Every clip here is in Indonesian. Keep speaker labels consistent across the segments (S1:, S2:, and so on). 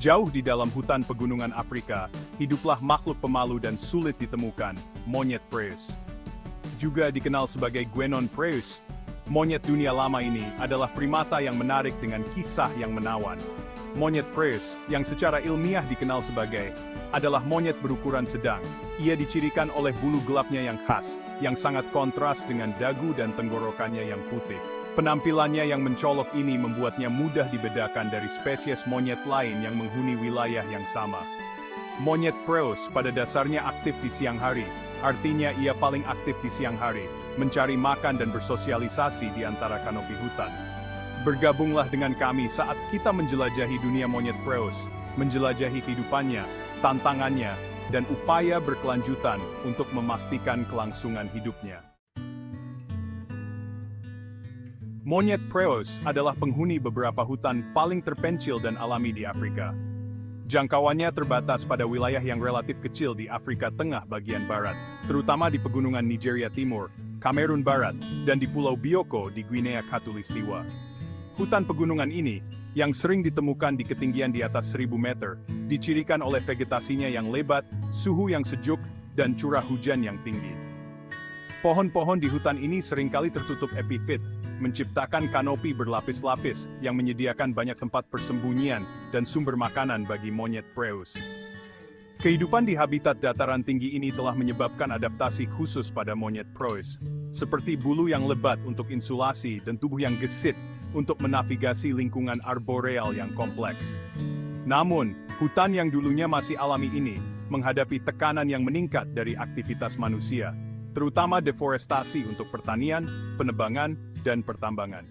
S1: Jauh di dalam hutan pegunungan Afrika, hiduplah makhluk pemalu dan sulit ditemukan, monyet Preuss. Juga dikenal sebagai Guenon Preuss, monyet dunia lama ini adalah primata yang menarik dengan kisah yang menawan. Monyet Preuss, yang secara ilmiah dikenal sebagai, adalah monyet berukuran sedang. Ia dicirikan oleh bulu gelapnya yang khas, yang sangat kontras dengan dagu dan tenggorokannya yang putih. Penampilannya yang mencolok ini membuatnya mudah dibedakan dari spesies monyet lain yang menghuni wilayah yang sama. Monyet Preuss pada dasarnya aktif di siang hari, artinya ia paling aktif di siang hari, mencari makan dan bersosialisasi di antara kanopi hutan. Bergabunglah dengan kami saat kita menjelajahi dunia monyet Preuss, menjelajahi kehidupannya, tantangannya, dan upaya berkelanjutan untuk memastikan kelangsungan hidupnya. Monyet Preuss adalah penghuni beberapa hutan paling terpencil dan alami di Afrika. Jangkauannya terbatas pada wilayah yang relatif kecil di Afrika Tengah bagian barat, terutama di pegunungan Nigeria Timur, Kamerun Barat, dan di Pulau Bioko di Guinea Khatulistiwa. Hutan pegunungan ini, yang sering ditemukan di ketinggian di atas 1000 meter, dicirikan oleh vegetasinya yang lebat, suhu yang sejuk, dan curah hujan yang tinggi. Pohon-pohon di hutan ini seringkali tertutup epifit, menciptakan kanopi berlapis-lapis yang menyediakan banyak tempat persembunyian dan sumber makanan bagi monyet Preuss. Kehidupan di habitat dataran tinggi ini telah menyebabkan adaptasi khusus pada monyet Preuss, seperti bulu yang lebat untuk insulasi dan tubuh yang gesit untuk menavigasi lingkungan arboreal yang kompleks. Namun, hutan yang dulunya masih alami ini menghadapi tekanan yang meningkat dari aktivitas manusia, terutama deforestasi untuk pertanian, penebangan, dan pertambangan.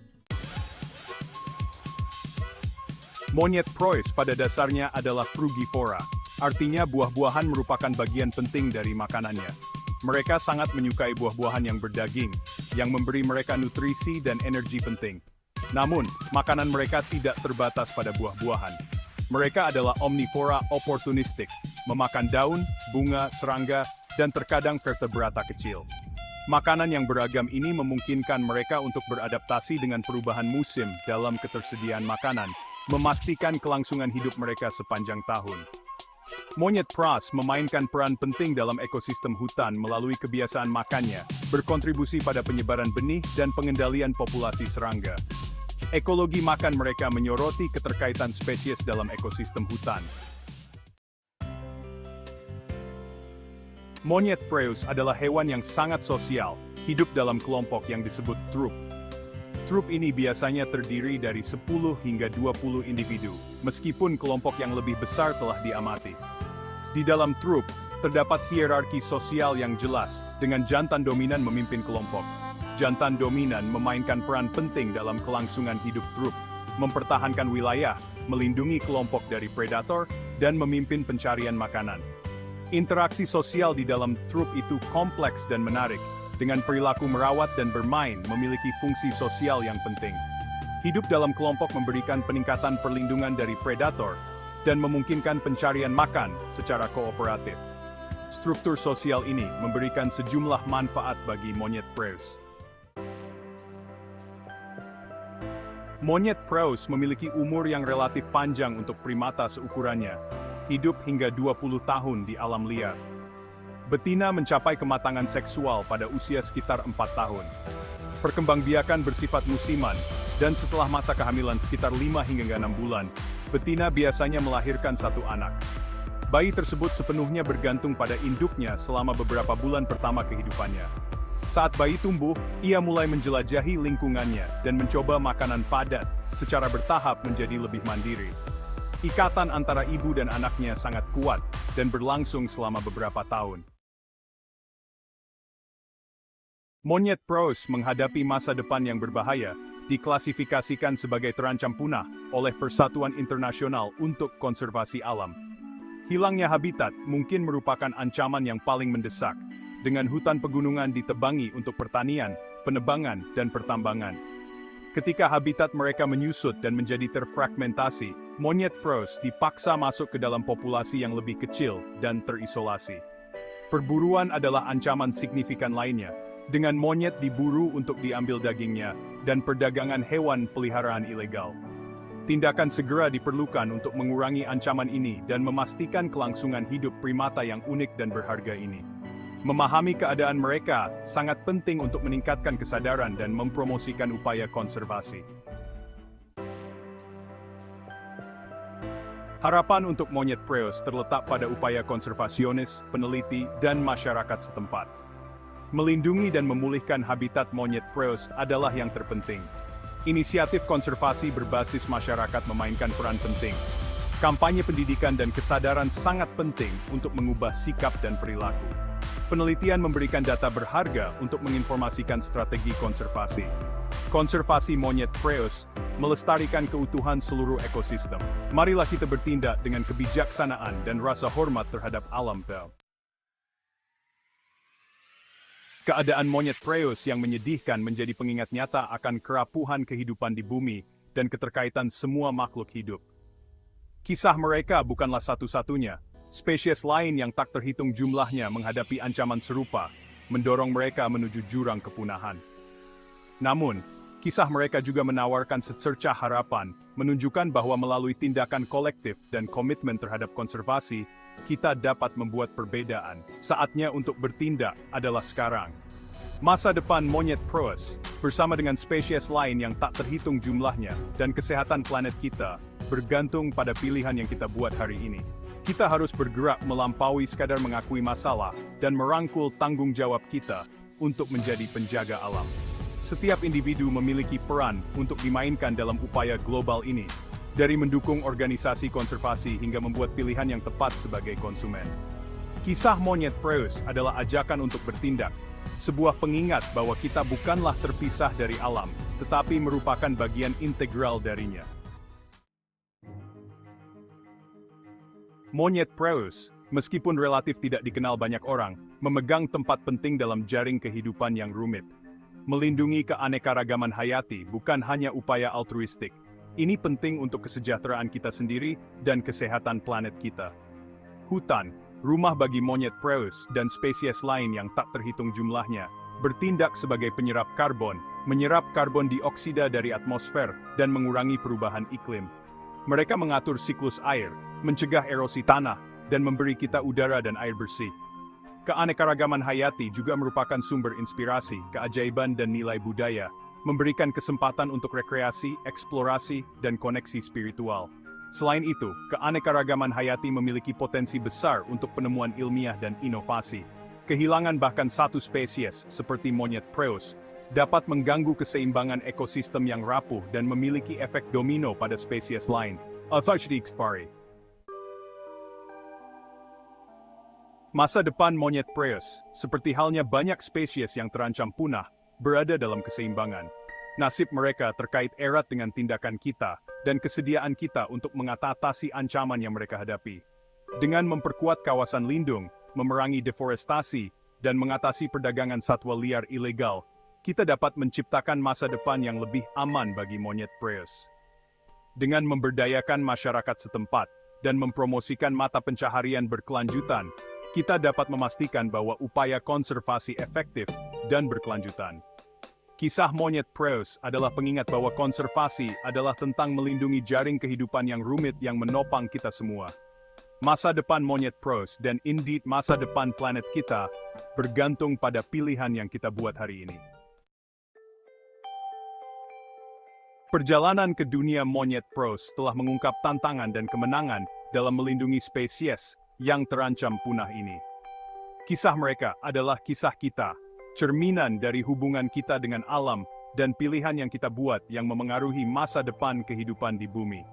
S1: Monyet Preuss pada dasarnya adalah frugivora, artinya buah-buahan merupakan bagian penting dari makanannya. Mereka sangat menyukai buah-buahan yang berdaging, yang memberi mereka nutrisi dan energi penting. Namun, makanan mereka tidak terbatas pada buah-buahan. Mereka adalah omnivora oportunistik, memakan daun, bunga, serangga, dan terkadang vertebrata kecil. Makanan yang beragam ini memungkinkan mereka untuk beradaptasi dengan perubahan musim dalam ketersediaan makanan, memastikan kelangsungan hidup mereka sepanjang tahun. Monyet Preuss memainkan peran penting dalam ekosistem hutan melalui kebiasaan makannya, berkontribusi pada penyebaran benih dan pengendalian populasi serangga. Ekologi makan mereka menyoroti keterkaitan spesies dalam ekosistem hutan. Monyet Preuss adalah hewan yang sangat sosial, hidup dalam kelompok yang disebut troop. Troop ini biasanya terdiri dari 10 hingga 20 individu, meskipun kelompok yang lebih besar telah diamati. Di dalam troop, terdapat hierarki sosial yang jelas, dengan jantan dominan memimpin kelompok. Jantan dominan memainkan peran penting dalam kelangsungan hidup troop, mempertahankan wilayah, melindungi kelompok dari predator, dan memimpin pencarian makanan. Interaksi sosial di dalam troop itu kompleks dan menarik, dengan perilaku merawat dan bermain memiliki fungsi sosial yang penting. Hidup dalam kelompok memberikan peningkatan perlindungan dari predator, dan memungkinkan pencarian makan secara kooperatif. Struktur sosial ini memberikan sejumlah manfaat bagi monyet Preuss. Monyet Preuss memiliki umur yang relatif panjang untuk primata seukurannya, hidup hingga 20 tahun di alam liar. Betina mencapai kematangan seksual pada usia sekitar 4 tahun. Perkembangbiakan bersifat musiman, dan setelah masa kehamilan sekitar 5 hingga 6 bulan, betina biasanya melahirkan satu anak. Bayi tersebut sepenuhnya bergantung pada induknya selama beberapa bulan pertama kehidupannya. Saat bayi tumbuh, ia mulai menjelajahi lingkungannya dan mencoba makanan padat, secara bertahap menjadi lebih mandiri. Ikatan antara ibu dan anaknya sangat kuat, dan berlangsung selama beberapa tahun. Monyet Preuss menghadapi masa depan yang berbahaya, diklasifikasikan sebagai terancam punah oleh Persatuan Internasional untuk Konservasi Alam. Hilangnya habitat mungkin merupakan ancaman yang paling mendesak, dengan hutan pegunungan ditebangi untuk pertanian, penebangan, dan pertambangan. Ketika habitat mereka menyusut dan menjadi terfragmentasi, monyet Preuss dipaksa masuk ke dalam populasi yang lebih kecil dan terisolasi. Perburuan adalah ancaman signifikan lainnya, dengan monyet diburu untuk diambil dagingnya, dan perdagangan hewan peliharaan ilegal. Tindakan segera diperlukan untuk mengurangi ancaman ini dan memastikan kelangsungan hidup primata yang unik dan berharga ini. Memahami keadaan mereka sangat penting untuk meningkatkan kesadaran dan mempromosikan upaya konservasi. Harapan untuk monyet preus terletak pada upaya konservasionis, peneliti, dan masyarakat setempat. Melindungi dan memulihkan habitat monyet preus adalah yang terpenting. Inisiatif konservasi berbasis masyarakat memainkan peran penting. Kampanye pendidikan dan kesadaran sangat penting untuk mengubah sikap dan perilaku. Penelitian memberikan data berharga untuk menginformasikan strategi konservasi. Konservasi monyet preus melestarikan keutuhan seluruh ekosistem. Marilah kita bertindak dengan kebijaksanaan dan rasa hormat terhadap alam. Keadaan monyet preus yang menyedihkan menjadi pengingat nyata akan kerapuhan kehidupan di bumi dan keterkaitan semua makhluk hidup. Kisah mereka bukanlah satu-satunya. Spesies lain yang tak terhitung jumlahnya menghadapi ancaman serupa, mendorong mereka menuju jurang kepunahan. Namun, kisah mereka juga menawarkan secercah harapan, menunjukkan bahwa melalui tindakan kolektif dan komitmen terhadap konservasi, kita dapat membuat perbedaan. Saatnya untuk bertindak adalah sekarang. Masa depan monyet preus, bersama dengan spesies lain yang tak terhitung jumlahnya, dan kesehatan planet kita, bergantung pada pilihan yang kita buat hari ini. Kita harus bergerak melampaui sekadar mengakui masalah dan merangkul tanggung jawab kita untuk menjadi penjaga alam. Setiap individu memiliki peran untuk dimainkan dalam upaya global ini, dari mendukung organisasi konservasi hingga membuat pilihan yang tepat sebagai konsumen. Kisah monyet preus adalah ajakan untuk bertindak, sebuah pengingat bahwa kita bukanlah terpisah dari alam, tetapi merupakan bagian integral darinya. Monyet preus, meskipun relatif tidak dikenal banyak orang, memegang tempat penting dalam jaring kehidupan yang rumit. Melindungi keanekaragaman hayati bukan hanya upaya altruistik. Ini penting untuk kesejahteraan kita sendiri dan kesehatan planet kita. Hutan, rumah bagi monyet preus dan spesies lain yang tak terhitung jumlahnya, bertindak sebagai penyerap karbon, menyerap karbon dioksida dari atmosfer, dan mengurangi perubahan iklim. Mereka mengatur siklus air, mencegah erosi tanah, dan memberi kita udara dan air bersih. Keanekaragaman hayati juga merupakan sumber inspirasi, keajaiban dan nilai budaya, memberikan kesempatan untuk rekreasi, eksplorasi, dan koneksi spiritual. Selain itu, keanekaragaman hayati memiliki potensi besar untuk penemuan ilmiah dan inovasi. Kehilangan bahkan satu spesies, seperti monyet preus, dapat mengganggu keseimbangan ekosistem yang rapuh dan memiliki efek domino pada spesies lain. Masa depan monyet preus, seperti halnya banyak spesies yang terancam punah, berada dalam keseimbangan. Nasib mereka terkait erat dengan tindakan kita dan kesediaan kita untuk mengatasi ancaman yang mereka hadapi. Dengan memperkuat kawasan lindung, memerangi deforestasi, dan mengatasi perdagangan satwa liar ilegal, kita dapat menciptakan masa depan yang lebih aman bagi monyet preus. Dengan memberdayakan masyarakat setempat dan mempromosikan mata pencaharian berkelanjutan, kita dapat memastikan bahwa upaya konservasi efektif dan berkelanjutan. Kisah monyet preus adalah pengingat bahwa konservasi adalah tentang melindungi jaring kehidupan yang rumit yang menopang kita semua. Masa depan monyet preus dan indeed masa depan planet kita bergantung pada pilihan yang kita buat hari ini. Perjalanan ke dunia monyet preus telah mengungkap tantangan dan kemenangan dalam melindungi spesies yang terancam punah ini. Kisah mereka adalah kisah kita, cerminan dari hubungan kita dengan alam dan pilihan yang kita buat yang memengaruhi masa depan kehidupan di bumi.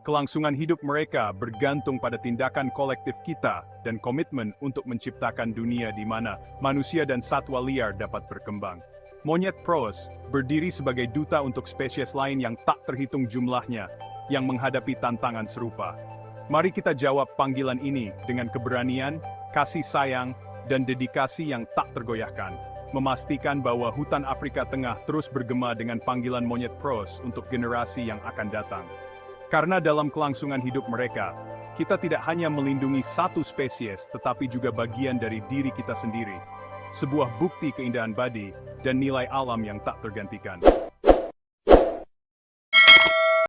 S1: Kelangsungan hidup mereka bergantung pada tindakan kolektif kita dan komitmen untuk menciptakan dunia di mana manusia dan satwa liar dapat berkembang. Monyet preus berdiri sebagai duta untuk spesies lain yang tak terhitung jumlahnya yang menghadapi tantangan serupa. Mari kita jawab panggilan ini dengan keberanian, kasih sayang, dan dedikasi yang tak tergoyahkan. Memastikan bahwa hutan Afrika Tengah terus bergema dengan panggilan monyet preus untuk generasi yang akan datang. Karena dalam kelangsungan hidup mereka, kita tidak hanya melindungi satu spesies tetapi juga bagian dari diri kita sendiri. Sebuah bukti keindahan badi dan nilai alam yang tak tergantikan.